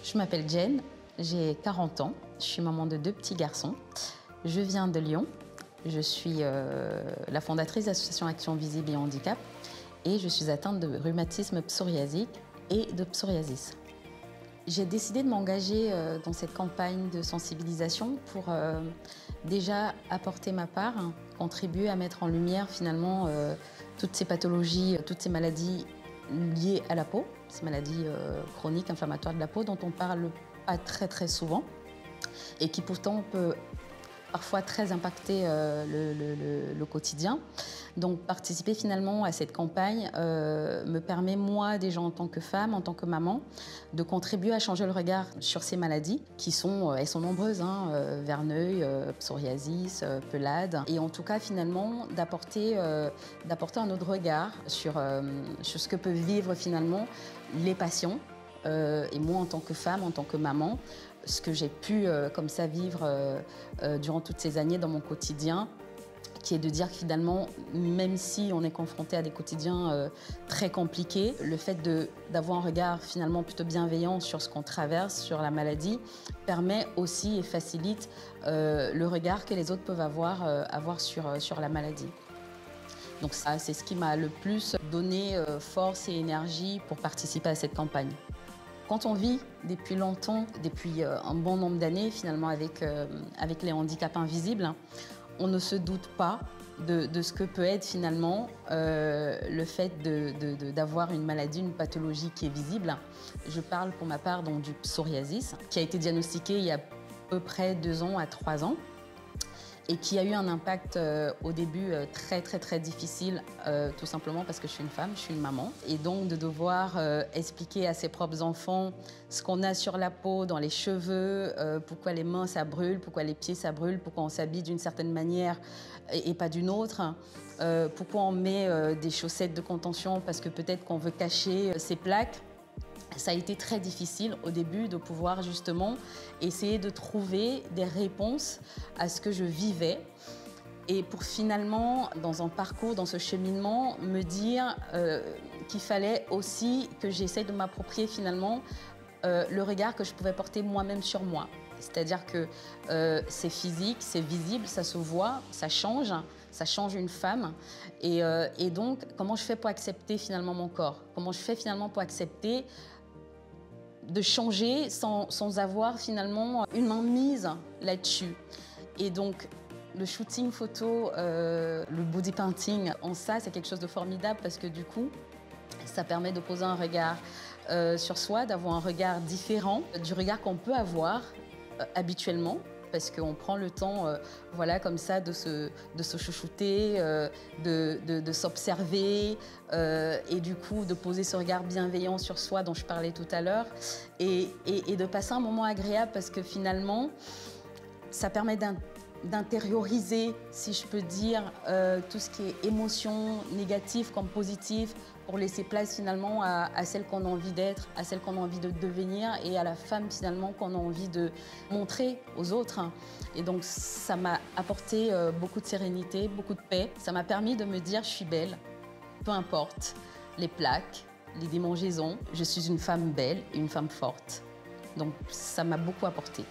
Je m'appelle Jen, j'ai 40 ans, je suis maman de 2 petits garçons. Je viens de Lyon, je suis la fondatrice de l'association Action Visible et Handicap et je suis atteinte de rhumatisme psoriasique et de psoriasis. J'ai décidé de m'engager dans cette campagne de sensibilisation pour déjà apporter ma part, contribuer à mettre en lumière finalement toutes ces pathologies, toutes ces maladies liées à la peau, ces maladies chroniques, inflammatoires de la peau dont on parle pas très souvent et qui pourtant peut parfois très impacter le quotidien. Donc participer finalement à cette campagne me permet, moi déjà en tant que femme, en tant que maman, de contribuer à changer le regard sur ces maladies qui sont, elles sont nombreuses, verneuil, psoriasis, pelade. Et en tout cas finalement d'apporter un autre regard sur ce que peuvent vivre finalement les patients. Et moi en tant que femme, en tant que maman, ce que j'ai pu comme ça vivre durant toutes ces années dans mon quotidien, qui est de dire que finalement, même si on est confronté à des quotidiens très compliqués, le fait d'avoir un regard finalement plutôt bienveillant sur ce qu'on traverse, sur la maladie, permet aussi et facilite le regard que les autres peuvent avoir sur la maladie. Donc ça, c'est ce qui m'a le plus donné force et énergie pour participer à cette campagne. Quand on vit depuis longtemps, depuis un bon nombre d'années finalement avec les handicaps invisibles, on ne se doute pas de ce que peut être finalement le fait d'avoir une maladie, une pathologie qui est visible. Je parle pour ma part donc, du psoriasis, qui a été diagnostiqué il y a à peu près 2 ans à 3 ans et qui a eu un impact au début très difficile, tout simplement parce que je suis une femme, je suis une maman. Et donc de devoir expliquer à ses propres enfants ce qu'on a sur la peau, dans les cheveux, pourquoi les mains ça brûle, pourquoi les pieds ça brûle, pourquoi on s'habille d'une certaine manière et pas d'une autre, pourquoi on met des chaussettes de contention parce que peut-être qu'on veut cacher ses plaques. Ça a été très difficile au début de pouvoir justement essayer de trouver des réponses à ce que je vivais et pour finalement, dans un parcours, dans ce cheminement, me dire qu'il fallait aussi que j'essaie de m'approprier finalement le regard que je pouvais porter moi-même sur moi. C'est-à-dire que c'est physique, c'est visible, ça se voit, ça change une femme. Et donc, comment je fais pour accepter finalement mon corps? Comment je fais finalement pour accepter de changer sans avoir finalement une main mise là-dessus. Et donc, le shooting photo, le body painting, en ça, c'est quelque chose de formidable parce que du coup, ça permet de poser un regard sur soi, d'avoir un regard différent du regard qu'on peut avoir habituellement. Parce qu'on prend le temps, voilà, comme ça, de se chouchouter, de s'observer et du coup de poser ce regard bienveillant sur soi dont je parlais tout à l'heure et de passer un moment agréable parce que finalement, ça permet d'intérioriser, si je peux dire, tout ce qui est émotion négative comme positive pour laisser place finalement à celle qu'on a envie d'être, à celle qu'on a envie de devenir et à la femme finalement qu'on a envie de montrer aux autres. Et donc ça m'a apporté beaucoup de sérénité, beaucoup de paix. Ça m'a permis de me dire je suis belle, peu importe les plaques, les démangeaisons. Je suis une femme belle et une femme forte. Donc ça m'a beaucoup apporté.